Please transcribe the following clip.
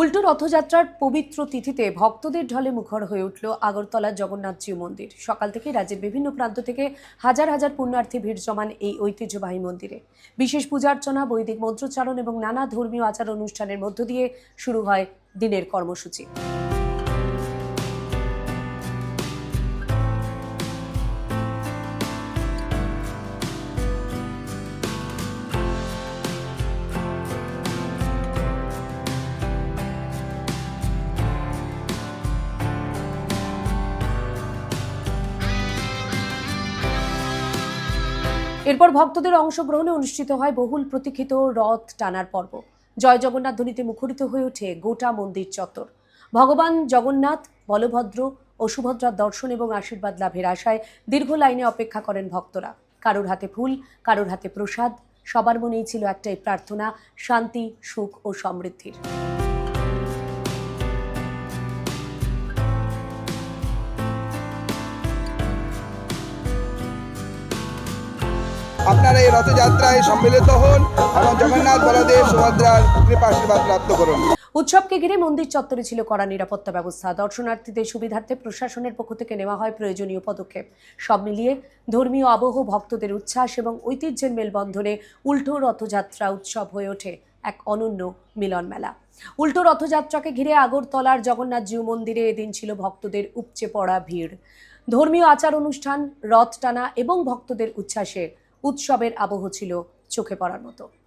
উল্টো রথযাত্রার পবিত্র তিথিতে ভক্তদের ঢলে মুখর হয়ে উঠল আগরতলার জগন্নাথজিউ মন্দির। সকাল থেকে রাজ্যের বিভিন্ন প্রান্ত থেকে হাজার হাজার পুণ্যার্থী ভিড় জমান এই ঐতিহ্যবাহী মন্দিরে। বিশেষ পূজার্চনা, বৈদিক মন্ত্রোচ্চারণ এবং নানা ধর্মীয় আচার অনুষ্ঠানের মধ্য দিয়ে শুরু হয় দিনের কর্মসূচি। এরপর ভক্তদের অংশগ্রহণে অনুষ্ঠিত হয় বহুল প্রতীক্ষিত রথ টানার পর্ব। জয় জগন্নাথ ধ্বনিতে মুখরিত হয়ে ওঠে গোটা মন্দির চত্বর। ভগবান জগন্নাথ, বলভদ্র ও সুভদ্রার দর্শন এবং আশীর্বাদ লাভের আশায় দীর্ঘ লাইনে অপেক্ষা করেন ভক্তরা। কারোর হাতে ফুল, কারোর হাতে প্রসাদ, সবার মনেই ছিল একটাই প্রার্থনা, শান্তি, সুখ ও সমৃদ্ধির। আপনারা এই রথযাত্রায় সম্মিলিত হন এবং জগন্নাথ, বলদেব, সুভদ্রার কৃপা আশীর্বাদ প্রাপ্ত করুন। উৎসবকে ঘিরে মন্দির চত্বরে ছিল কড়া নিরাপত্তা ব্যবস্থা। দর্শনার্থীদের সুবিধার্থে প্রশাসনের পক্ষ থেকে নেওয়া হয় প্রয়োজনীয় পদক্ষেপ। সব মিলিয়ে ধর্মীয় আবহ, ভক্তদের উচ্ছ্বাস এবং ঐতিহ্যের মেলবন্ধনে উল্টো রথযাত্রা উৎসব হয়ে ওঠে এক অনন্য মিলন মেলা। উল্টো রথযাত্রাকে ঘিরে আগরতলার জগন্নাথজিউ মন্দিরে এদিন ছিল ভক্তদের উপচে পড়া ভিড়। ধর্মীয় আচার অনুষ্ঠান, রথ টানা এবং ভক্তদের উচ্ছ্বাসে উৎসবের আবহ ছিল চোখে পড়ার মতো।